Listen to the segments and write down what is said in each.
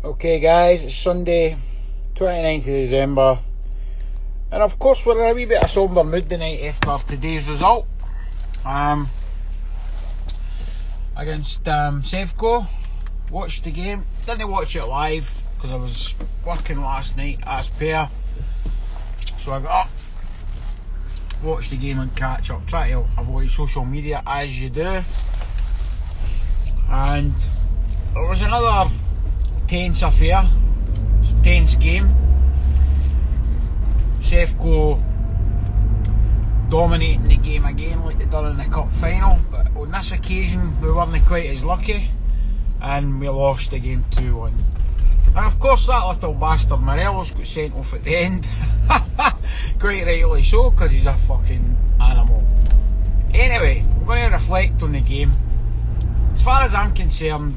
Okay guys, it's Sunday 29th of December, and of course we're in a wee bit of somber mood tonight after today's result against Sevco. Watched the game, didn't watch it live because I was working last night as per, so I got up, watched the game and catch up, try to avoid social media as you do. And it was another tense affair, tense game. Sevco dominating the game again like they done in the cup final, but on this occasion we weren't quite as lucky and we lost the game 2-1. And of course that little bastard Morelos got sent off at the end. Quite rightly so, because he's a fucking animal. Anyway, we're going to reflect on the game. As far as I'm concerned,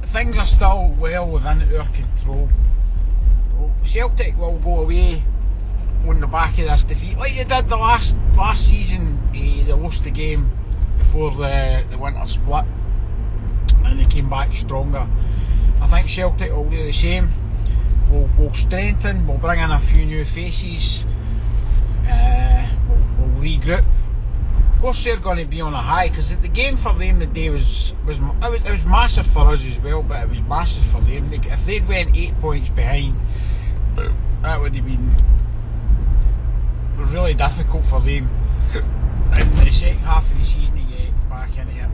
things are still well within our control. Celtic will go away on the back of this defeat, like they did the last season. They lost the game before the winter split, and they came back stronger. I think Celtic will do the same. We'll strengthen, we'll bring in a few new faces, we'll regroup. Of course they're going to be on a high, because the game for them today was massive for us as well, but it was massive for them. If they'd went 8 points behind, that would have been really difficult for them in the second half of the season to get back into it.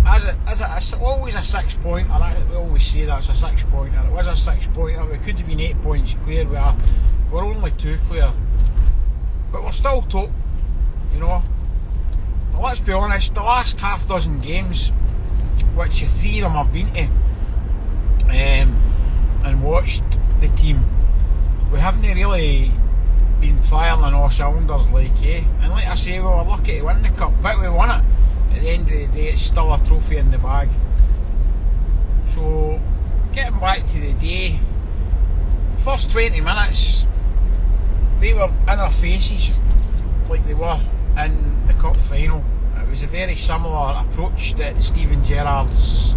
It's always a 6 pointer. We always say that's a 6 pointer. It was a 6 pointer. We could have been 8 points clear. We're only 2 clear, but we're still top, you know. But let's be honest, the last half dozen games, which 3 of them I've been to and watched the team, we haven't really been firing on all cylinders like and like I say, we were lucky to win the cup, but we won it. At the end of the day, it's still a trophy in the bag. So getting back to the day, first 20 minutes they were in our faces like they were in the cup final. It was a very similar approach that Steven Gerrard's,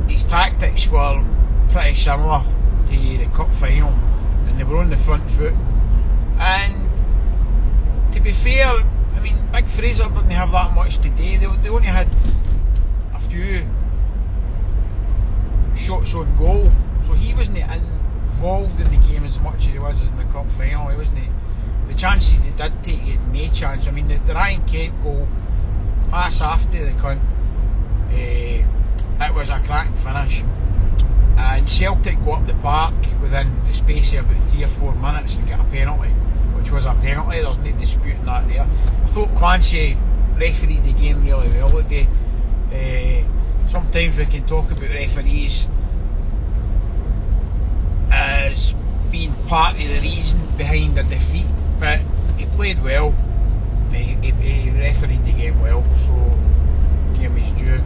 his tactics were pretty similar to the cup final, and they were on the front foot. And to be fair, I mean, Big Fraser didn't have that much today. They only had a few shots on goal, so he wasn't involved in the game as much as he was in the cup final. He wasn't. The chances he did take, he had no chance. I mean, the Ryan Kent goal, pass after the cunt, it was a cracking finish. And Celtic go up the park within the space of about 3 or 4 minutes and get a penalty, which was a penalty. There's no disputing that there. I thought Clancy refereed the game really well today. Sometimes we can talk about referees as being part of the reason behind a defeat, but he played well. He refereed the game well, so game is due.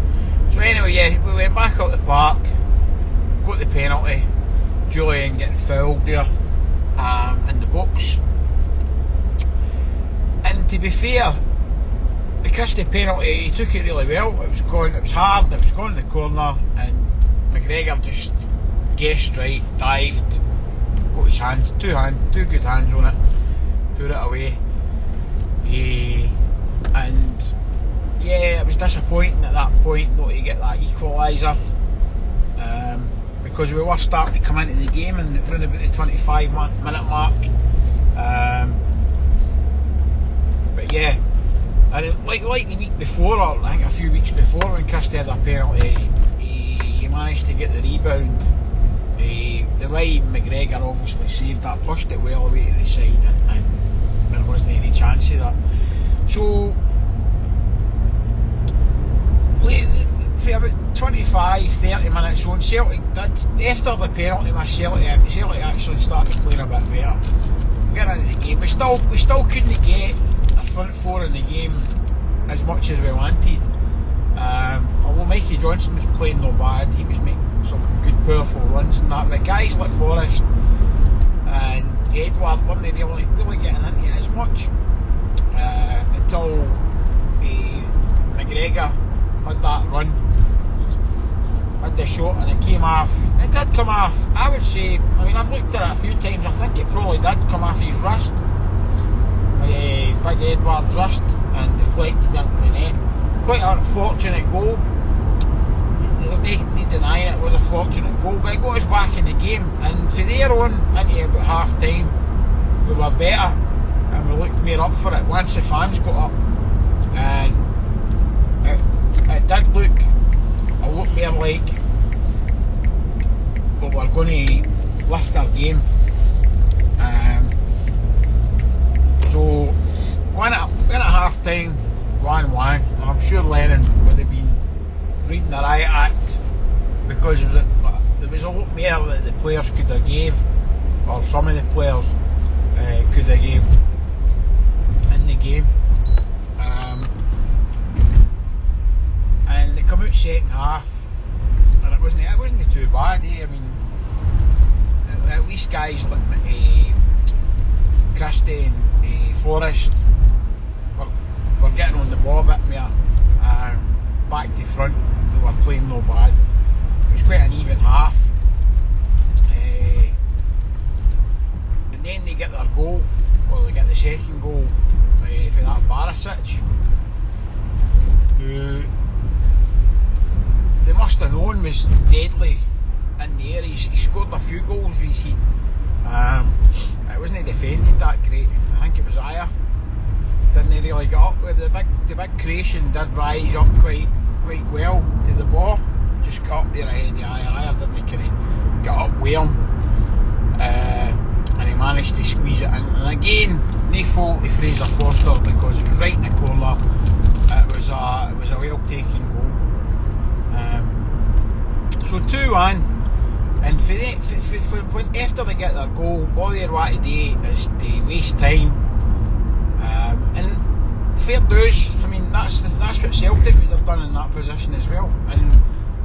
So anyway, yeah, we went back out the park, got the penalty, Julian getting fouled there in the box. And to be fair, the Christie penalty, he took it really well. It was hard, it was going in the corner, and McGregor just guessed right, dived, got his two good hands on it, put it away. And yeah, it was disappointing at that point not to get that equaliser, because we were starting to come into the game and around about the 25-minute mark. But yeah, and like the week before, or I think a few weeks before, when Christie had a penalty, he managed to get the rebound. The way McGregor obviously saved that, pushed it well away to the side, and there wasn't any chance of that. So for about 25-30 minutes on, Celtic did, after the penalty miss, Celtic actually started playing a bit better, getting into the game. We still couldn't get a front four in the game as much as we wanted. Although Mikey Johnson was playing no bad, he was making some good powerful runs and that, but guys like Forrest and Edward weren't really getting into it as much until McGregor had that run, had the shot shot and it came off. It did come off, I would say, I mean I've looked at it a few times, I think it probably did come off his wrist, Big Edward's wrist, and deflected into the net. Quite an unfortunate goal. There's no denying it was a fortunate goal, but it got us back in the game, and from there on into about half time we were better and we looked more up for it once the fans got up, and it did look a lot more like we were going to lift our game. So when at half time 1-1, I'm sure Lennon would have been reading the riot act, because there was a lot more that the players could have gave, or some of the players could have gave in the game, and they come out second half and it wasn't too bad, I mean at least guys like Christie and Forrest were getting on the ball a bit more, back to front. They were playing no bad. It was quite an even half, and then they get their goal, or they get the second goal for that Barisic, who they must have known was deadly in the air. He scored a few goals with his heat. It wasn't defended that great. I think it was Aya didn't really get up with the big Croatian did rise up quite well to the ball, just got up there ahead of Aya didn't get up well, and he managed to squeeze it in, and again no fault to Fraser Foster, because it was right in the corner. It was a well taken goal. So 2-1, and for after they get their goal, all they want to do is to waste time, and fair dues. I mean that's what Celtic would have done in that position as well, and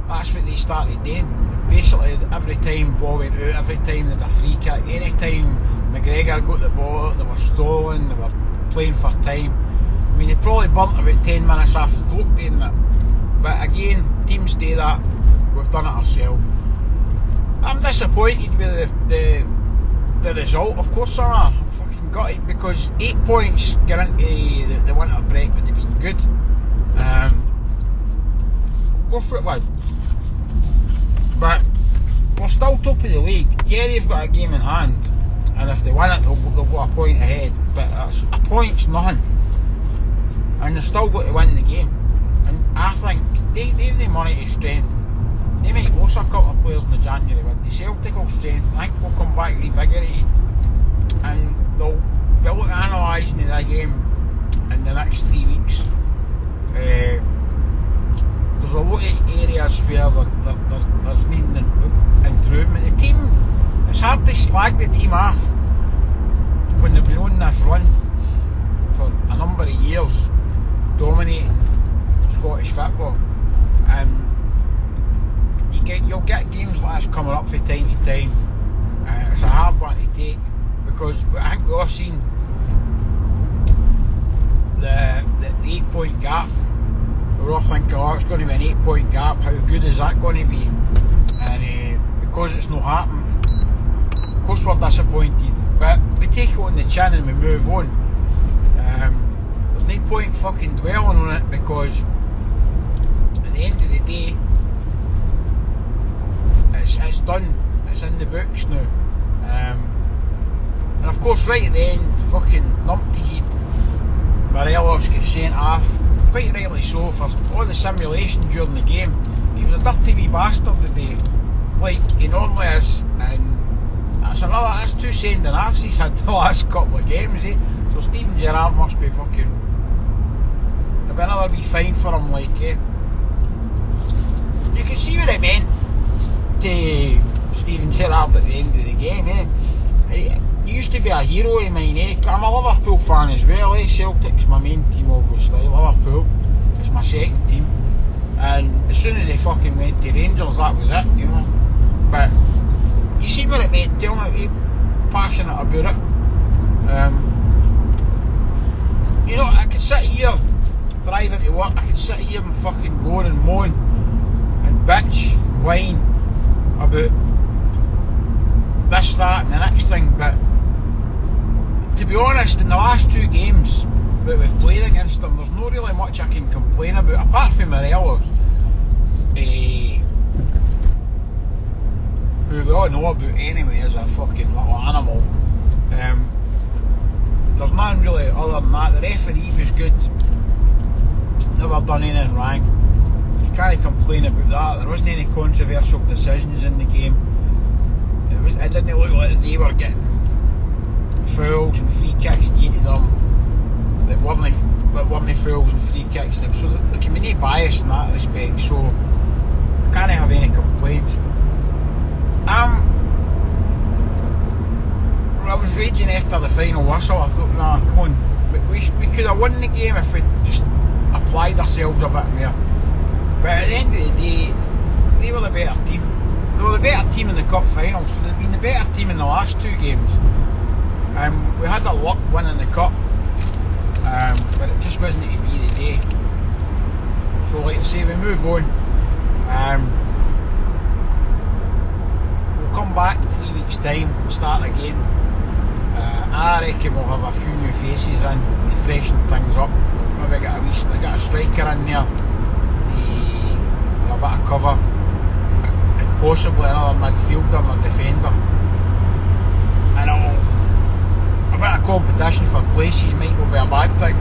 that's what they started doing. Basically every time ball went out, every time they had a free kick, any time McGregor got the ball, they were stalling, they were playing for time. I mean they probably burnt about 10 minutes after the clock doing that, but again teams do that. We've done it ourselves. I'm disappointed with the result, of course I am. I'm fucking gutted, because 8 points going into the winter break would have been good. Go for it, lad. But we're still top of the league. Yeah, they've got a game in hand, and if they win it they'll go a point ahead, but a point's nothing, and they've still got to win the game. And I think they've the money to strength. They might lose a couple of players in the January window. Celtic will strength, I think we'll come back revigorated, and they'll look at analysing that game in the next 3 weeks. There's a lot of areas where there's needing improvement. The team, it's hard to slag the team off when they've been on this run for a number of years, dominating Scottish football. You'll get games like this coming up from time to time. It's a hard one to take, because I think we've all seen the 8 point gap. We're all thinking, oh, it's going to be an 8 point gap, how good is that going to be? And because it's not happened, of course we're disappointed, but we take it on the chin and we move on. There's no point fucking dwelling on it, because at the end of the day it's done, it's in the books now. And of course right at the end, fucking numpty Morelos gets sent off, quite rightly so, for all the simulation during the game. He was a dirty wee bastard today, like he normally is, and that's 2 sending offs he's had the last couple of games, so Steven Gerrard must be fucking, there'll be another wee fine for him, like, You can see what I meant to Steven Gerrard at the end of the game, He used to be a hero of mine, I'm a Liverpool fan as well, Celtic's my main team obviously, Liverpool is my second team, and as soon as he fucking went to Rangers, that was it, but you see what it meant to him, he passionate about it. I could sit here driving to work, I could sit here and fucking moan and moan and bitch, whine that and the next thing, but to be honest, in the last 2 games that we've played against them, there's not really much I can complain about, apart from Morelos, who we all know about anyway as a fucking little animal. There's nothing really other than that. The referee was good, never done anything wrong. You can't complain about that. There wasn't any controversial decisions in the game. It didn't look like they were getting fouls and free kicks given to them that weren't fouls and free kicks to them. So there can be no bias in that respect, so I can't have any complaints. I was raging after the final whistle. I thought, nah, come on, we could have won the game if we just applied ourselves a bit more. But at the end of the day, they were the better team. They were the better team in the cup final, so they've been the better team in the last 2 games. We had our luck winning the cup, but it just wasn't to be the day. So like I say, we move on. We'll come back in 3 weeks' time, start again. I reckon we'll have a few new faces in to freshen things up. Maybe get a striker in there for a bit of cover, and possibly another midfielder and a defender. And a bit of competition for places might not be a bad thing.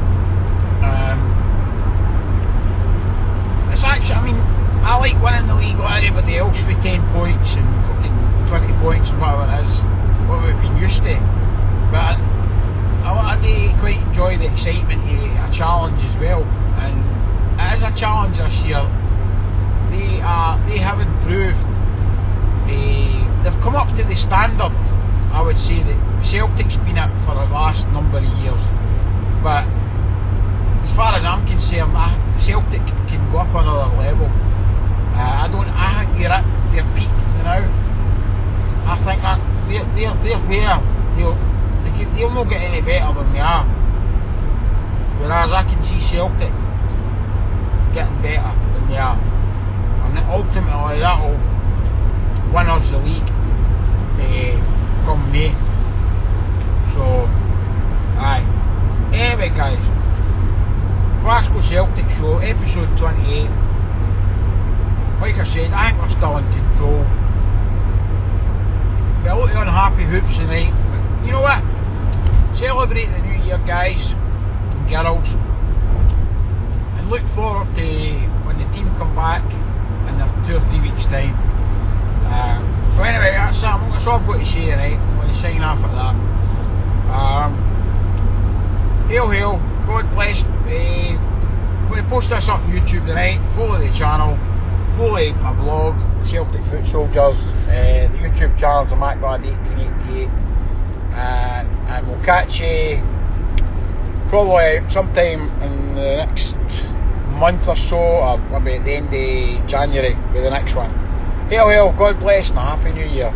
It's actually, I mean, I like winning the league like everybody else with 10 points and fucking 20 points and whatever it is, what we've been used to. But I do quite enjoy the excitement of a challenge as well, and it is a challenge this year. They have improved. They've come up to the standard, I would say, that Celtic's been at for the last number of years. But as far as I'm concerned, Celtic can go up another level. I think they're at their peak now. I think that they're there. They'll not get any better than they are. Whereas I can see Celtic getting better than they are. And ultimately that'll win us the league come May. So, aye. Anyway guys, Glasgow Celtic Show, episode 28. Like I said, I think we're still in control. We're a lot of unhappy hoops tonight, but you know what? Celebrate the new year, guys and girls, and look forward to when the team come back in 2 or 3 weeks' time. So anyway, that's all I've got to say tonight. I'm going to sign off at that. Hail, hail, God bless. I'm going to post this up on YouTube tonight. Follow the channel, follow my blog, Celtic Foot Soldiers. The YouTube channel's a MacBad 1888. And we'll catch you probably sometime in the next month or so, or maybe at the end of January with the next one. Hail, hail, God bless, and a Happy New Year.